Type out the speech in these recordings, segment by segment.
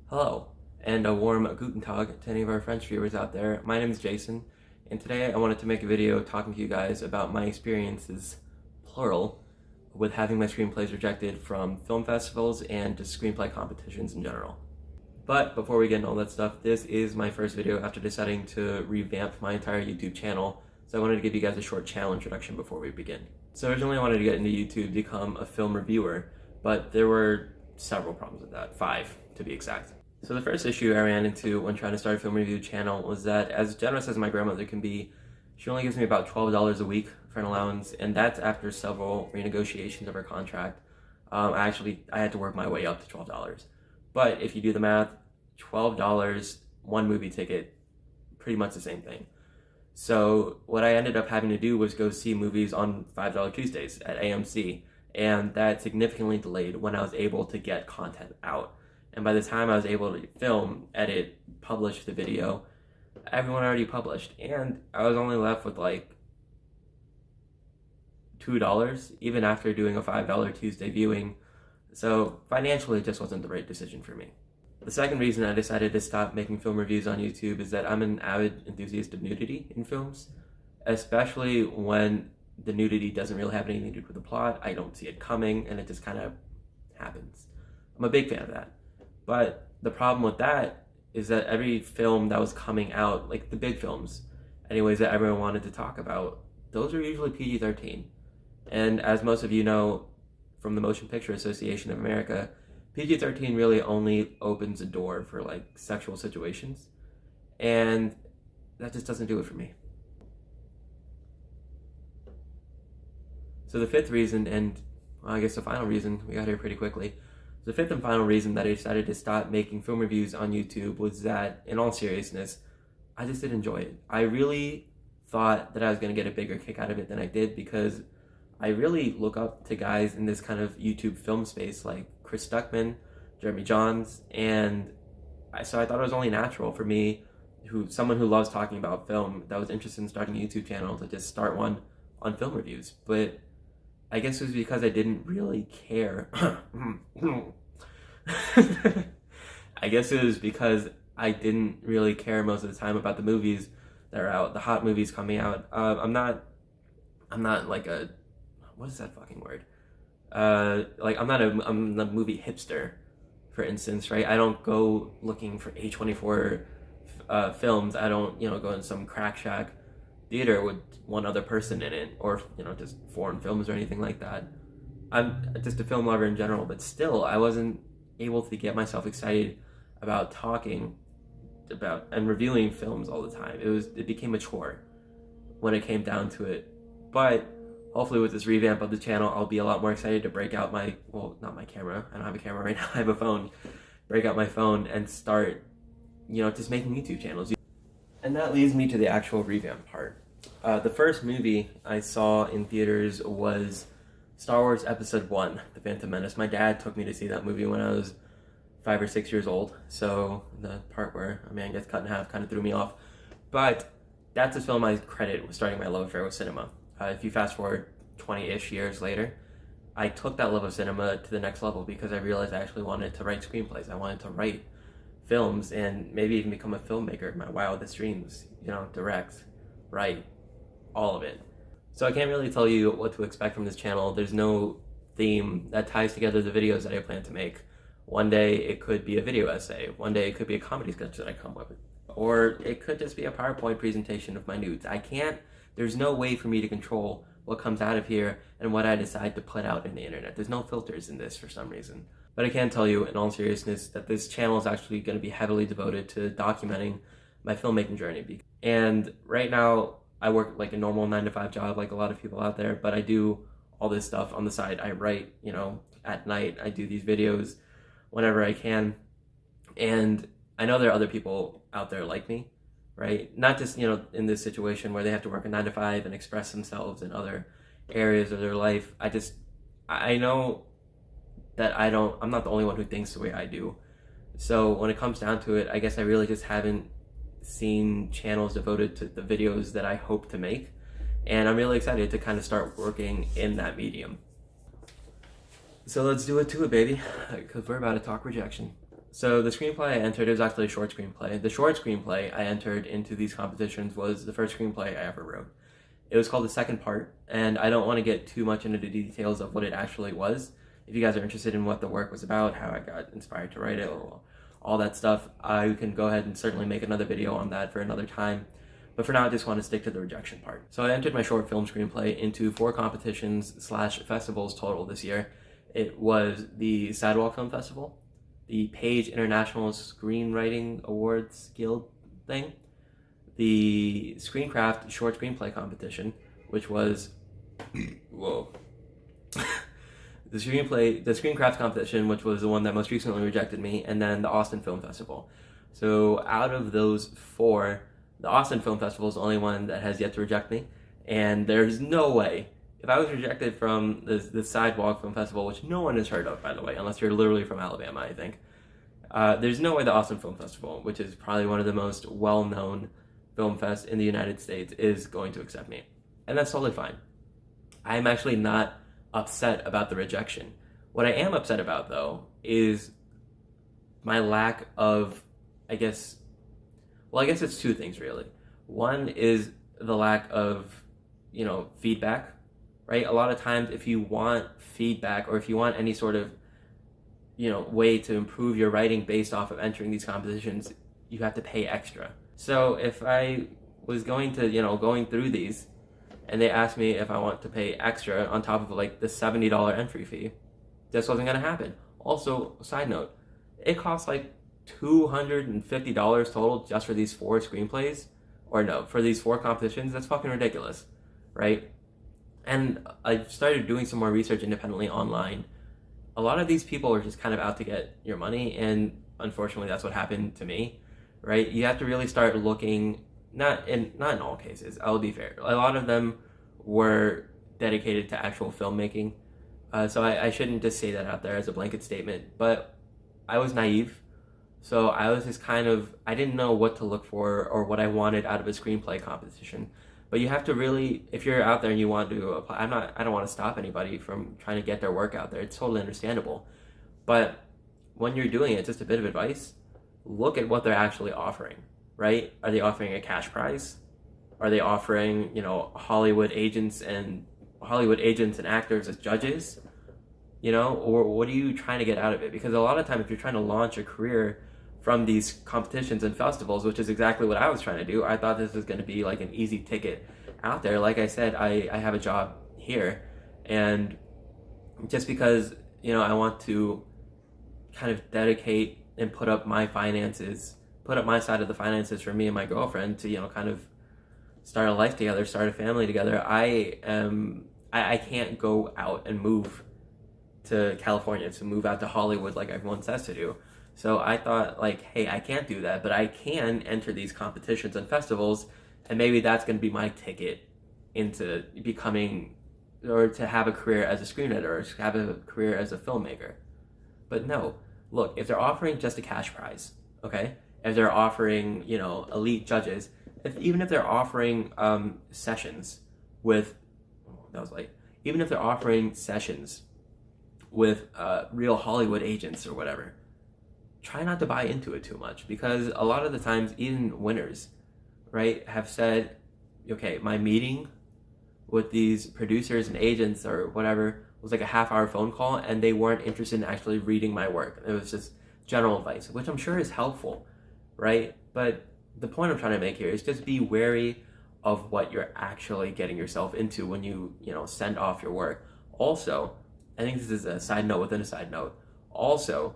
Hello, and a warm Guten Tag to any of our French viewers out there. My name is Jason, and today I wanted to make a video talking to you guys about my experiences, plural, with having my screenplays rejected from film festivals and just screenplay competitions in general. But before we get into all that stuff, this is my first video after deciding to revamp my entire YouTube channel, so I wanted to give you guys a short channel introduction before we begin. So originally I wanted to get into YouTube to become a film reviewer, but there were several problems with that, 5 to be exact. So the first issue I ran into when trying to start a film review channel was that, as generous as my grandmother can be, she only gives me about $12 a week for an allowance, and that's after several renegotiations of her contract. I had to work my way up to $12. But if you do the math, $12, one movie ticket, pretty much the same thing. So what I ended up having to do was go see movies on $5 Tuesdays at AMC, and that significantly delayed when I was able to get content out. And by the time I was able to film, edit, publish the video, everyone already published. And I was only left with like $2, even after doing a $5 Tuesday viewing. So financially, it just wasn't the right decision for me. The second reason I decided to stop making film reviews on YouTube is that I'm an avid enthusiast of nudity in films, especially when the nudity doesn't really have anything to do with the plot. I don't see it coming, and it just kind of happens. I'm a big fan of that. But the problem with that is that every film that was coming out, like the big films, anyways, that everyone wanted to talk about, those are usually PG-13. And as most of you know from the Motion Picture Association of America, PG-13 really only opens a door for like sexual situations. And that just doesn't do it for me. So the fifth reason, and well, I guess the final reason, we got here pretty quickly. The fifth and final reason that I decided to stop making film reviews on YouTube was that, in all seriousness, I just didn't enjoy it. I really thought that I was going to get a bigger kick out of it than I did, because I really look up to guys in this kind of YouTube film space like Chris Stuckman, Jeremy Johns, and so I thought it was only natural for me, someone who loves talking about film, that was interested in starting a YouTube channel, to just start one on film reviews. But I guess it was because I didn't really care. I guess it was because I didn't really care most of the time about the movies that are out, the hot movies coming out. I'm not like a, what is that fucking word? I'm a movie hipster, for instance, right? I don't go looking for A24 films. I don't, go in some crack shack theater with one other person in it, or just foreign films or anything like that. I'm just a film lover in general, but still I wasn't able to get myself excited about talking about and reviewing films all the time. It became a chore when it came down to it. But hopefully with this revamp of the channel, I'll be a lot more excited to break out not my camera, I don't have a camera right now, I have a phone, break out my phone and start just making YouTube channels. And that leads me to the actual revamp part. The first movie I saw in theaters was Star Wars Episode 1, The Phantom Menace. My dad took me to see that movie when I was 5 or 6 years old, so the part where a man gets cut in half kind of threw me off. But that's a film I credit with starting my love affair with cinema. If you fast forward 20-ish years later, I took that love of cinema to the next level because I realized I actually wanted to write screenplays. I wanted to write films and maybe even become a filmmaker. My wildest dreams, direct, write, all of it. So I can't really tell you what to expect from this channel. There's no theme that ties together the videos that I plan to make. One day it could be a video essay. One day it could be a comedy sketch that I come up with. Or it could just be a PowerPoint presentation of my nudes. There's no way for me to control what comes out of here and what I decide to put out in the internet. There's no filters in this for some reason. But I can tell you, in all seriousness, that this channel is actually going to be heavily devoted to documenting my filmmaking journey. And right now, I work like a normal 9-to-5 job like a lot of people out there, but I do all this stuff on the side. I write, at night. I do these videos whenever I can. And I know there are other people out there like me, right? Not just, in this situation where they have to work a 9-to-5 and express themselves in other areas of their life. I know that I'm not the only one who thinks the way I do. So when it comes down to it, I guess I really just haven't seen channels devoted to the videos that I hope to make. And I'm really excited to kind of start working in that medium. So let's do it to it, baby, because we're about to talk rejection. So the screenplay I entered, it was actually a short screenplay. The short screenplay I entered into these competitions was the first screenplay I ever wrote. It was called The Second Part, and I don't want to get too much into the details of what it actually was. If you guys are interested in what the work was about, how I got inspired to write it, all that stuff, I can go ahead and certainly make another video on that for another time. But for now, I just want to stick to the rejection part. So I entered my short film screenplay into 4 competitions/festivals total this year. It was the Sidewalk Film Festival, the Page International Screenwriting Awards Guild thing, the Screencraft Short Screenplay Competition, which was whoa. The Screencraft competition, which was the one that most recently rejected me, and then the Austin Film Festival. So out of those 4, the Austin Film Festival is the only one that has yet to reject me, and there's no way, if I was rejected from the Sidewalk Film Festival, which no one has heard of, by the way, unless you're literally from Alabama, I think, there's no way the Austin Film Festival, which is probably one of the most well-known film fests in the United States, is going to accept me. And that's totally fine. I'm actually not upset about the rejection. What I am upset about, though, is my lack of, I guess it's 2 things, really. One is the lack of, feedback, right? A lot of times, if you want feedback or if you want any sort of, way to improve your writing based off of entering these competitions, you have to pay extra. So if I was going through these, and they asked me if I want to pay extra on top of like the $70 entry fee, this wasn't going to happen. Also, side note, it costs like $250 total just for these 4 screenplays, or no, for these 4 competitions. That's fucking ridiculous, right? And I started doing some more research independently online. A lot of these people are just kind of out to get your money, and unfortunately that's what happened to me, right? You have to really start looking. Not in all cases, I'll be fair. A lot of them were dedicated to actual filmmaking. So I shouldn't just say that out there as a blanket statement. But I was naive. So I was just I didn't know what to look for or what I wanted out of a screenplay competition. But you have to really, if you're out there and you want to apply, I don't want to stop anybody from trying to get their work out there. It's totally understandable. But when you're doing it, just a bit of advice, look at what they're actually offering. Right? Are they offering a cash prize? Are they offering, Hollywood agents and actors as judges? Or what are you trying to get out of it? Because a lot of time, if you're trying to launch a career from these competitions and festivals, which is exactly what I was trying to do, I thought this was going to be like an easy ticket out there. Like I said, I have a job here, and just because, I want to kind of dedicate and put up my side of the finances for me and my girlfriend to, kind of start a life together, start a family together, I can't go out and move to California, to move out to Hollywood like everyone says to do. So I thought, like, hey, I can't do that, but I can enter these competitions and festivals, and maybe that's going to be my ticket into becoming, or to have a career as a screenwriter, or to have a career as a filmmaker. But no, look, if they're offering just a cash prize, okay? If they're offering, elite judges, even if they're offering sessions with, even if they're offering sessions with real Hollywood agents or whatever, try not to buy into it too much, because a lot of the times, even winners, right, have said, okay, my meeting with these producers and agents or whatever was like a half-hour phone call, and they weren't interested in actually reading my work. It was just general advice, which I'm sure is helpful, right? But the point I'm trying to make here is just be wary of what you're actually getting yourself into when you send off your work. Also, I think this is a side note within a side note. Also,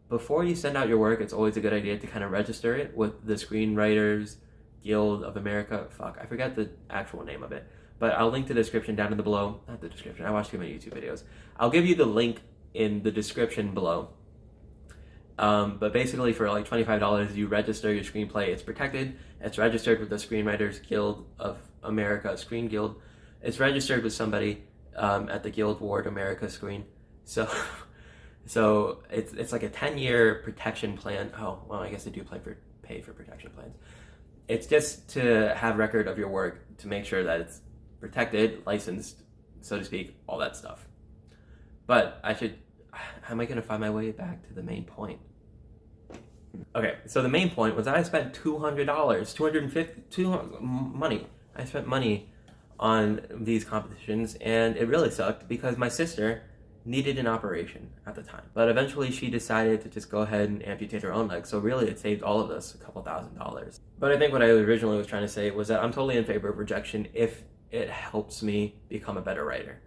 before you send out your work, it's always a good idea to kind of register it with the Screenwriters Guild of America. I forget the actual name of it, but I'll link the description down in the below. Not the description, I watched too many YouTube videos. I'll give you the link in the description below. But basically, for like $25, you register your screenplay. It's protected. It's registered with the Screenwriters Guild of America, Screen Guild. It's registered with somebody at the Guild Ward America Screen. So it's like a 10-year protection plan. Oh, well, I guess they do pay for protection plans. It's just to have record of your work, to make sure that it's protected, licensed, so to speak, all that stuff. But how am I going to find my way back to the main point? Okay, so the main point was that I spent $200, 250, money. I spent money on these competitions, and it really sucked because my sister needed an operation at the time. But eventually she decided to just go ahead and amputate her own leg, so really it saved all of us a couple $1,000s. But I think what I originally was trying to say was that I'm totally in favor of rejection if it helps me become a better writer.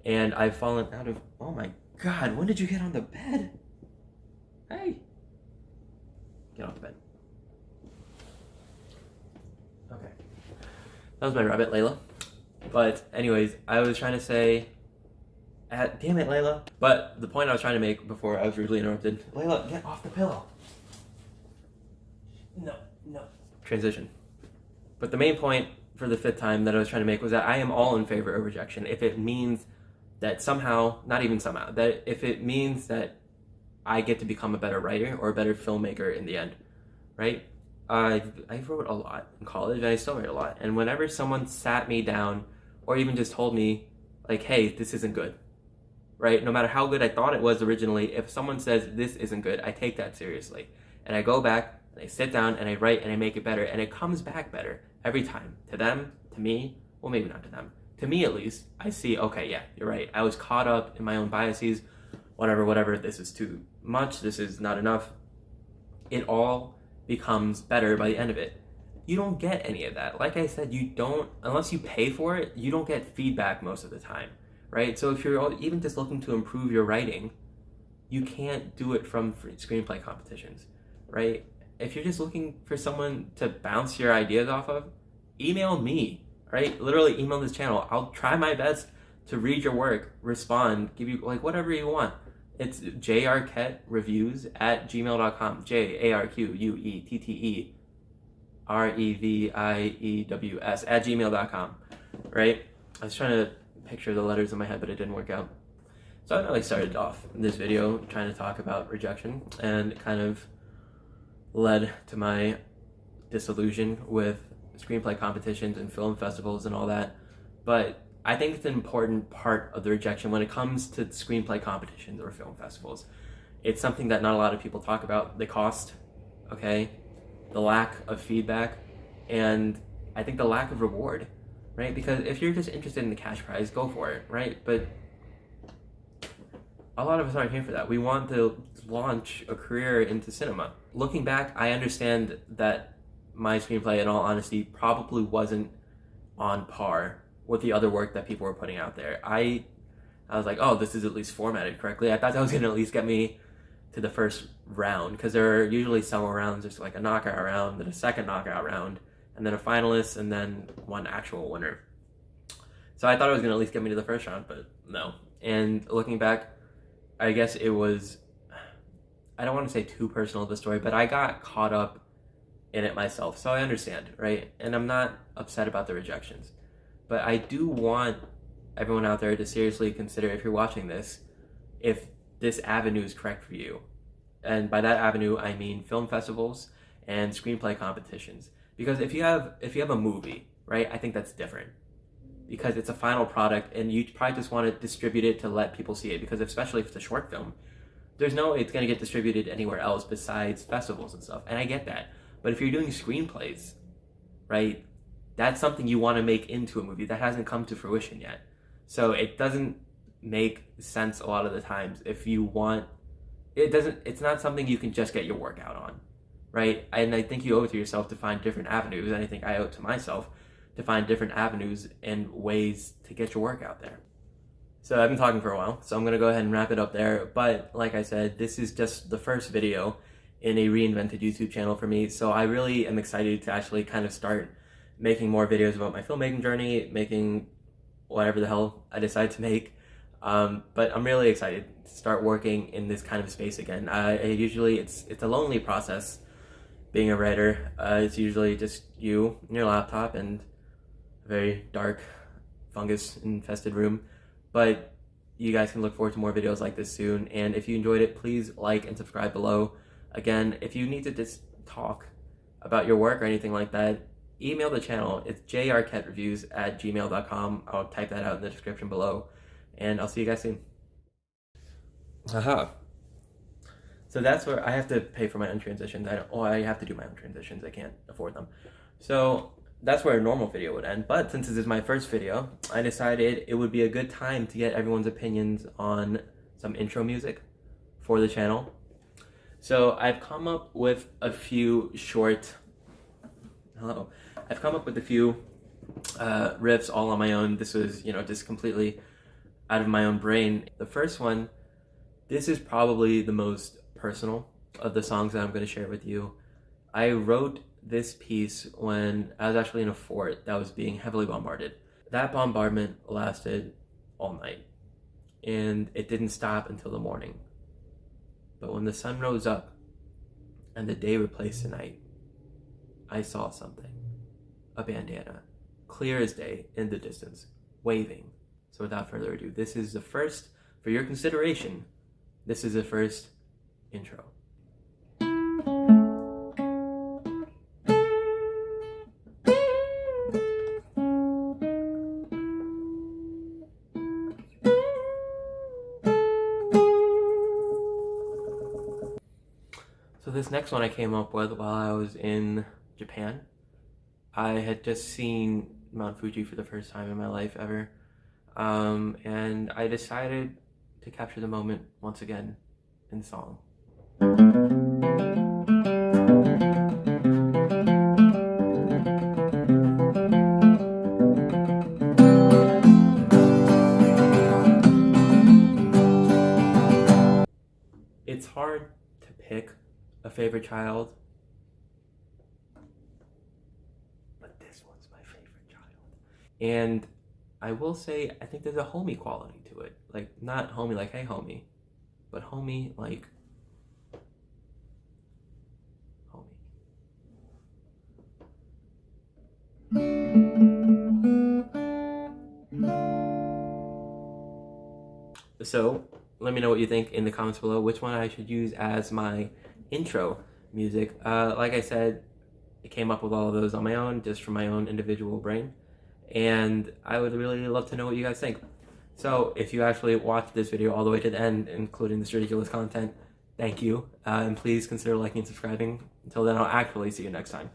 And I've fallen out of, oh my god, when did you get on the bed? Hey! Get off the bed. Okay. That was my rabbit, Layla. But anyways, I was trying to say... damn it, Layla. But the point I was trying to make before I was rudely interrupted... Layla, get off the pillow. No. Transition. But the main point for the 5th time that I was trying to make was that I am all in favor of rejection if it means that somehow, not even somehow, that if it means that I get to become a better writer or a better filmmaker in the end, right? I wrote a lot in college, and I still write a lot. And whenever someone sat me down or even just told me, like, hey, this isn't good, right? No matter how good I thought it was originally, if someone says this isn't good, I take that seriously. And I go back, and I sit down, and I write, and I make it better. And it comes back better every time. To them, to me, well, maybe not to them. To me, at least, I see, okay, yeah, you're right. I was caught up in my own biases, whatever, this is too much, this is not enough. It all becomes better by the end of it. You don't get any of that. Like I said, you don't, unless you pay for it, you don't get feedback most of the time, right? So if you're even just looking to improve your writing, you can't do it from screenplay competitions, right? If you're just looking for someone to bounce your ideas off of, email me, right? Literally email this channel. I'll try my best to read your work, respond, give you like whatever you want. It's jarquettereviews@gmail.com. JARQUETTEREVIEWS@gmail.com, right? I was trying to picture the letters in my head, but it didn't work out. So I know I started off this video trying to talk about rejection, and it kind of led to my disillusion with screenplay competitions and film festivals and all that. But I think it's an important part of the rejection when it comes to screenplay competitions or film festivals. It's something that not a lot of people talk about. The cost, okay? The lack of feedback, and I think the lack of reward, right? Because if you're just interested in the cash prize, go for it, right? But a lot of us aren't here for that. We want to launch a career into cinema. Looking back, I understand that my screenplay, in all honesty, probably wasn't on par with the other work that people were putting out there. I was like, oh, this is at least formatted correctly. I thought that was going to at least get me to the first round, because there are usually several rounds. There's like a knockout round, then a second knockout round, and then a finalist, and then one actual winner. So I thought it was going to at least get me to the first round, but no. And looking back, I guess it was, I don't want to say too personal of the story, but I got caught up in it myself. So I understand, right? And I'm not upset about the rejections. But I do want everyone out there to seriously consider, if you're watching this, if this avenue is correct for you. And by that avenue, I mean film festivals and screenplay competitions. Because if you have a movie, right, I think that's different. Because it's a final product, and you probably just want to distribute it to let people see it. Because especially if it's a short film, there's no way it's going to get distributed anywhere else besides festivals and stuff. And I get that. But if you're doing screenplays, right, that's something you want to make into a movie that hasn't come to fruition yet. So it doesn't make sense a lot of the times if you want, it's not something you can just get your work out on, right? And I think you owe it to yourself to find different avenues, and I think I owe it to myself to find different avenues and ways to get your work out there. So I've been talking for a while, so I'm going to go ahead and wrap it up there. But like I said, this is just the first video in a reinvented YouTube channel for me. So I really am excited to actually kind of start making more videos about my filmmaking journey, making whatever the hell I decide to make. But I'm really excited to start working in this kind of space again. Usually it's a lonely process being a writer. It's usually just you and your laptop and a very dark fungus infested room. But you guys can look forward to more videos like this soon. And if you enjoyed it, please like and subscribe below. Again, if you need to just talk about your work or anything like that, email the channel. It's jarquettereviews@gmail.com. I'll type that out in the description below. And I'll see you guys soon. Haha. So So that's where I have to pay for my own transitions. I have to do my own transitions. I can't afford them. So that's where a normal video would end. But since this is my first video, I decided it would be a good time to get everyone's opinions on some intro music for the channel. So I've come up with a few riffs all on my own. This was, just completely out of my own brain. The first one, this is probably the most personal of the songs that I'm going to share with you. I wrote this piece when I was actually in a fort that was being heavily bombarded. That bombardment lasted all night, and it didn't stop until the morning. But when the sun rose up and the day replaced the night, I saw something. A bandana, clear as day in the distance, waving. So without further ado, this is the first, for your consideration, this is the first intro. So this next one I came up with while I was in Japan. I had just seen Mount Fuji for the first time in my life ever. And I decided to capture the moment once again in song. It's hard to pick a favorite child, but this one's my favorite child. And I will say, I think there's a homie quality to it. Like, not homie like, hey homie, but homie like, homie. So, let me know what you think in the comments below, which one I should use as my intro music. Like I said, I came up with all of those on my own, just from my own individual brain. And I would really love to know what you guys think. So if you actually watched this video all the way to the end, including this ridiculous content, thank you. And please consider liking and subscribing. Until then, I'll actually see you next time.